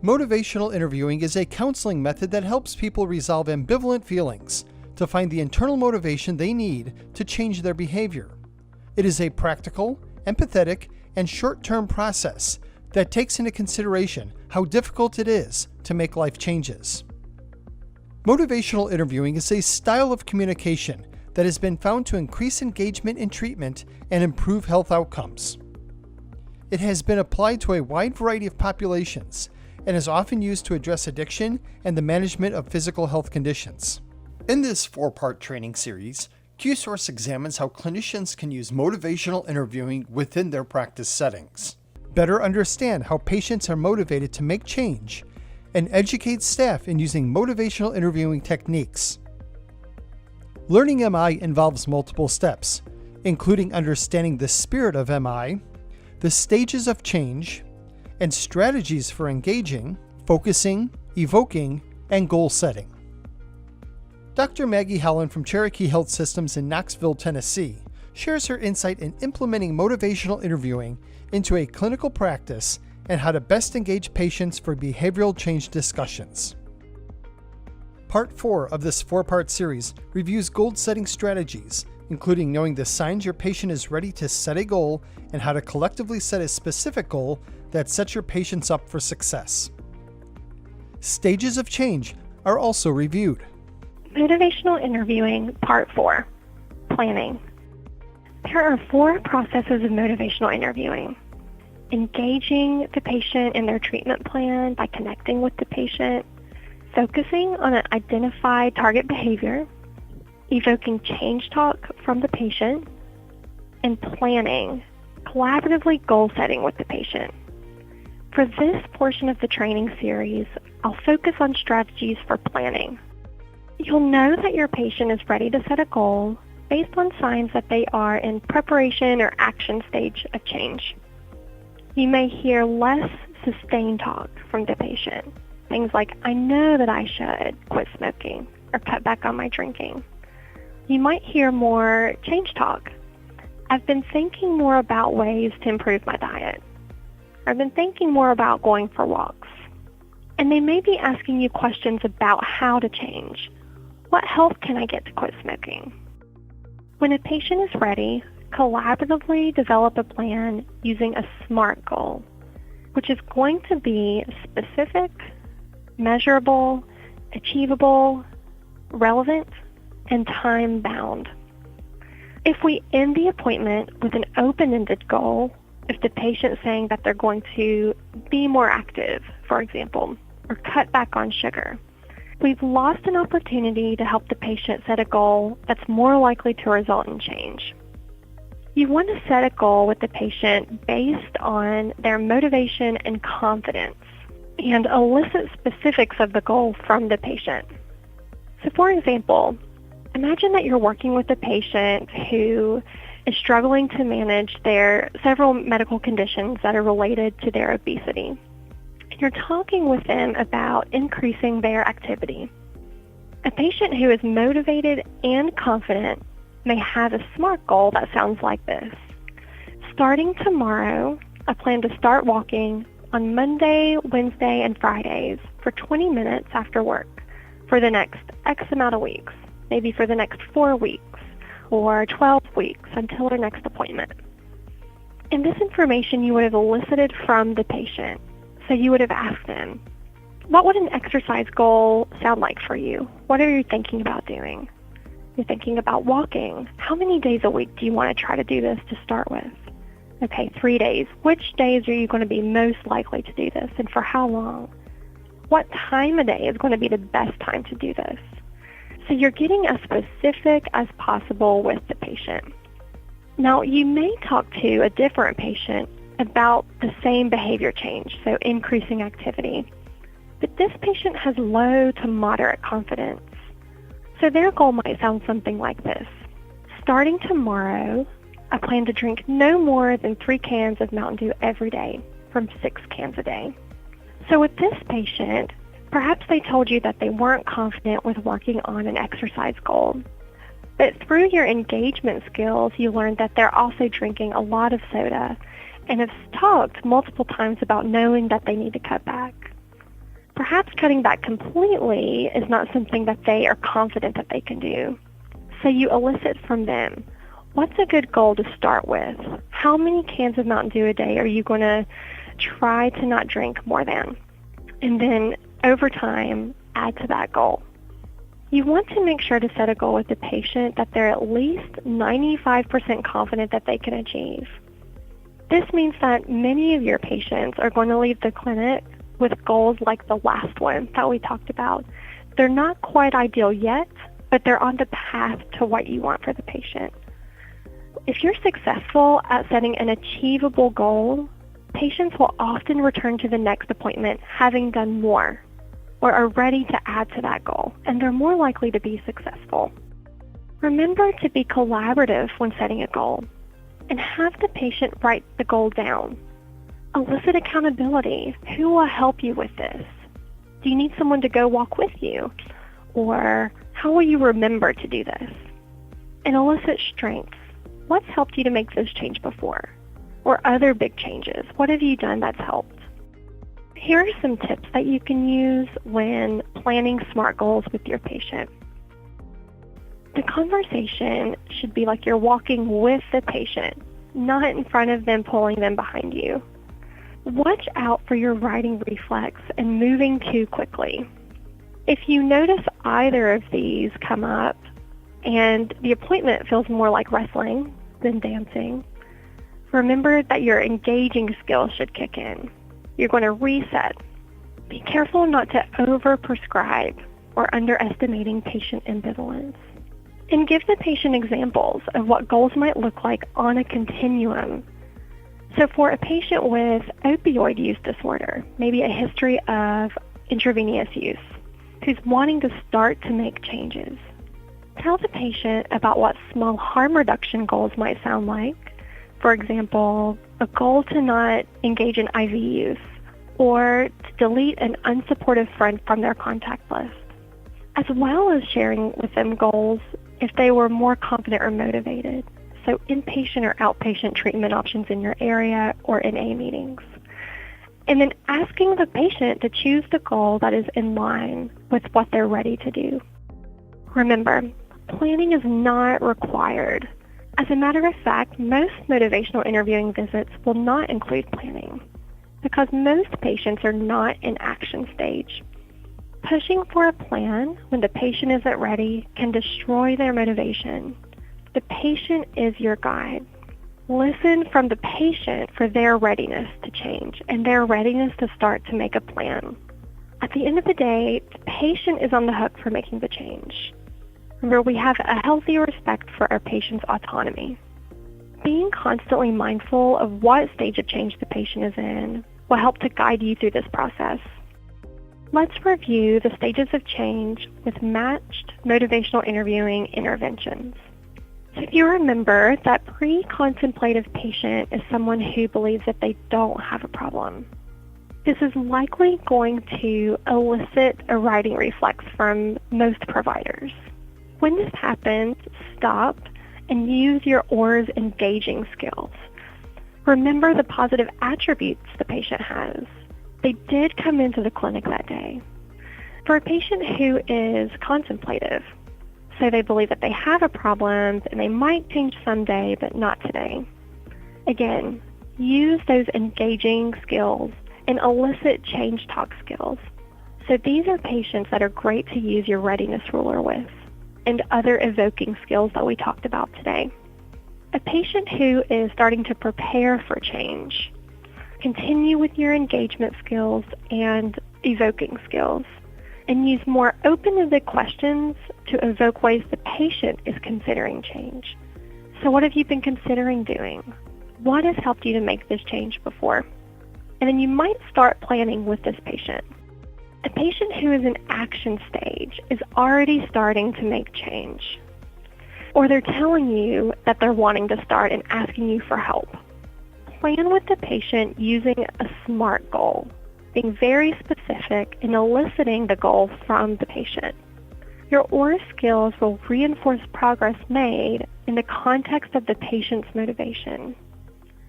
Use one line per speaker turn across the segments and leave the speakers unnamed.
Motivational interviewing is a counseling method that helps people resolve ambivalent feelings to find the internal motivation they need to change their behavior. It is a practical, empathetic, and short-term process that takes into consideration how difficult it is to make life changes. Motivational interviewing is a style of communication that has been found to increase engagement in treatment and improve health outcomes. It has been applied to a wide variety of populations and is often used to address addiction and the management of physical health conditions. In this 4-part training series, QSource examines how clinicians can use motivational interviewing within their practice settings, better understand how patients are motivated to make change, and educate staff in using motivational interviewing techniques. Learning MI involves multiple steps, including understanding the spirit of MI, the stages of change, and strategies for engaging, focusing, evoking, and goal setting. Dr. Maggie Holland from Cherokee Health Systems in Knoxville, Tennessee, shares her insight in implementing motivational interviewing into a clinical practice and how to best engage patients for behavioral change discussions. Part 4 of this 4-part series reviews goal-setting strategies, including knowing the signs your patient is ready to set a goal and how to collectively set a specific goal that sets your patients up for success. Stages of change are also reviewed.
Motivational interviewing, Part 4, planning. There are 4 processes of motivational interviewing. Engaging the patient in their treatment plan by connecting with the patient, focusing on an identified target behavior, evoking change talk from the patient, and planning, collaboratively goal setting with the patient. For this portion of the training series, I'll focus on strategies for planning. You'll know that your patient is ready to set a goal based on signs that they are in preparation or action stage of change. You may hear less sustained talk from the patient. Things like, I know that I should quit smoking or cut back on my drinking. You might hear more change talk. I've been thinking more about ways to improve my diet. I've been thinking more about going for walks. And they may be asking you questions about how to change. What help can I get to quit smoking? When a patient is ready, collaboratively develop a plan using a SMART goal, which is going to be specific, measurable, achievable, relevant, and time-bound. If we end the appointment with an open-ended goal, if the patient's saying that they're going to be more active, for example, or cut back on sugar, we've lost an opportunity to help the patient set a goal that's more likely to result in change. You want to set a goal with the patient based on their motivation and confidence and elicit specifics of the goal from the patient. So for example, imagine that you're working with a patient who is struggling to manage their several medical conditions that are related to their obesity. You're talking with them about increasing their activity. A patient who is motivated and confident may have a SMART goal that sounds like this. Starting tomorrow, I plan to start walking on Monday, Wednesday, and Fridays for 20 minutes after work for the next X amount of weeks, maybe for the next 4 weeks or 12 weeks until their next appointment. And this information you would have elicited from the patient. So you would have asked them, what would an exercise goal sound like for you? What are you thinking about doing? You're thinking about walking. How many days a week do you want to try to do this to start with? Okay, 3 days. Which days are you going to be most likely to do this, and for how long? What time of day is going to be the best time to do this? So you're getting as specific as possible with the patient. Now, you may talk to a different patient about the same behavior change, so increasing activity. But this patient has low to moderate confidence. So their goal might sound something like this. Starting tomorrow, I plan to drink no more than 3 cans of Mountain Dew every day, from 6 cans a day. So with this patient, perhaps they told you that they weren't confident with working on an exercise goal. But through your engagement skills, you learned that they're also drinking a lot of soda and have talked multiple times about knowing that they need to cut back. Perhaps cutting back completely is not something that they are confident that they can do. So you elicit from them, what's a good goal to start with? How many cans of Mountain Dew a day are you going to try to not drink more than? And then over time, add to that goal. You want to make sure to set a goal with the patient that they're at least 95% confident that they can achieve. This means that many of your patients are going to leave the clinic with goals like the last one that we talked about. They're not quite ideal yet, but they're on the path to what you want for the patient. If you're successful at setting an achievable goal, patients will often return to the next appointment having done more or are ready to add to that goal, and they're more likely to be successful. Remember to be collaborative when setting a goal and have the patient write the goal down. Elicit accountability. Who will help you with this? Do you need someone to go walk with you? Or how will you remember to do this? And elicit strengths. What's helped you to make this change before? Or other big changes? What have you done that's helped? Here are some tips that you can use when planning SMART goals with your patient. The conversation should be like you're walking with the patient, not in front of them, pulling them behind you. Watch out for your writing reflex and moving too quickly. If you notice either of these come up and the appointment feels more like wrestling than dancing, remember that your engaging skills should kick in. You're going to reset. Be careful not to over-prescribe or underestimating patient ambivalence. And give the patient examples of what goals might look like on a continuum. So for a patient with opioid use disorder, maybe a history of intravenous use, who's wanting to start to make changes, tell the patient about what small harm reduction goals might sound like. For example, a goal to not engage in IV use or to delete an unsupportive friend from their contact list, as well as sharing with them goals if they were more confident or motivated. So inpatient or outpatient treatment options in your area or NA meetings. And then asking the patient to choose the goal that is in line with what they're ready to do. Remember, planning is not required. As a matter of fact, most motivational interviewing visits will not include planning because most patients are not in action stage. Pushing for a plan when the patient isn't ready can destroy their motivation. The patient is your guide. Listen from the patient for their readiness to change and their readiness to start to make a plan. At the end of the day, the patient is on the hook for making the change. Remember, we have a healthy respect for our patient's autonomy. Being constantly mindful of what stage of change the patient is in will help to guide you through this process. Let's review the stages of change with matched motivational interviewing interventions. So if you remember, that pre-contemplative patient is someone who believes that they don't have a problem. This is likely going to elicit a writing reflex from most providers. When this happens, stop and use your OR's engaging skills. Remember the positive attributes the patient has. They did come into the clinic that day. For a patient who is contemplative, so they believe that they have a problem and they might change someday, but not today. Again, use those engaging skills and elicit change talk skills. So these are patients that are great to use your readiness ruler with and other evoking skills that we talked about today. A patient who is starting to prepare for change, continue with your engagement skills and evoking skills, and use more open-ended questions to evoke ways the patient is considering change. So what have you been considering doing? What has helped you to make this change before? And then you might start planning with this patient. A patient who is in action stage is already starting to make change, or they're telling you that they're wanting to start and asking you for help. Plan with the patient using a SMART goal, being very specific and eliciting the goal from the patient. Your OR skills will reinforce progress made in the context of the patient's motivation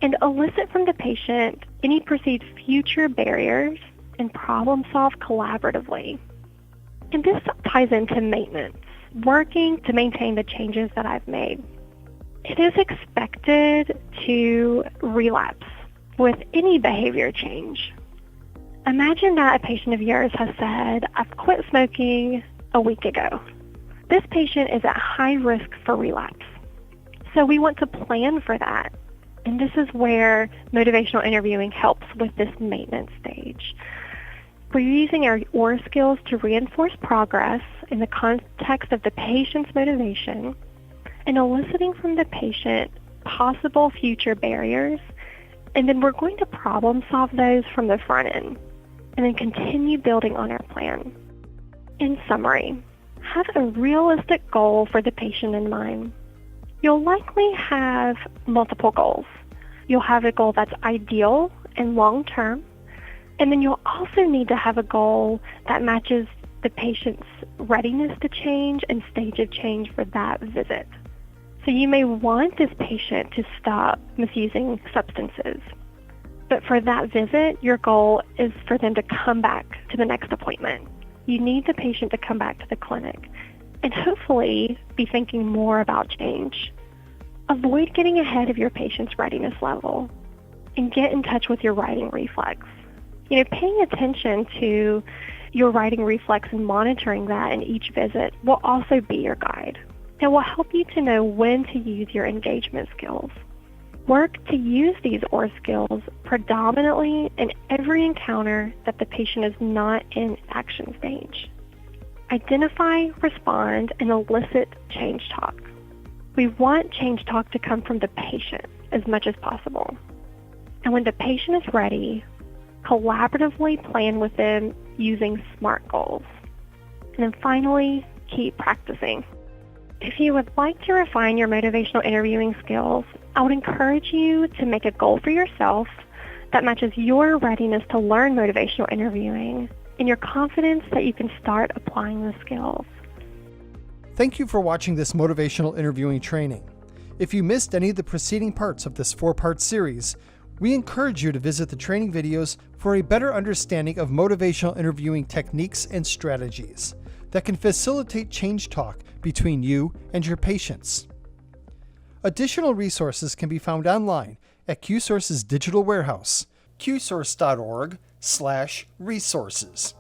and elicit from the patient any perceived future barriers and problem solve collaboratively. And this ties into maintenance, working to maintain the changes that I've made. It is expected to relapse with any behavior change. Imagine that a patient of yours has said, "I've quit smoking a week ago." This patient is at high risk for relapse. So we want to plan for that. And this is where motivational interviewing helps with this maintenance stage. We're using our OR skills to reinforce progress in the context of the patient's motivation and eliciting from the patient possible future barriers. And then we're going to problem solve those from the front end and then continue building on our plan. In summary, have a realistic goal for the patient in mind. You'll likely have multiple goals. You'll have a goal that's ideal and long-term, and then you'll also need to have a goal that matches the patient's readiness to change and stage of change for that visit. So you may want this patient to stop misusing substances, but for that visit, your goal is for them to come back to the next appointment. You need the patient to come back to the clinic and hopefully be thinking more about change. Avoid getting ahead of your patient's readiness level and get in touch with your writing reflex. Paying attention to your writing reflex and monitoring that in each visit will also be your guide. It will help you to know when to use your engagement skills. Work to use these OR skills predominantly in every encounter that the patient is not in action stage. Identify, respond, and elicit change talk. We want change talk to come from the patient as much as possible. And when the patient is ready, collaboratively plan with them using SMART goals. And then finally, keep practicing. If you would like to refine your motivational interviewing skills, I would encourage you to make a goal for yourself that matches your readiness to learn motivational interviewing and your confidence that you can start applying the skills.
Thank you for watching this motivational interviewing training. If you missed any of the preceding parts of this 4-part series, we encourage you to visit the training videos for a better understanding of motivational interviewing techniques and strategies that can facilitate change talk between you and your patients. Additional resources can be found online at QSource's digital warehouse, qsource.org/resources.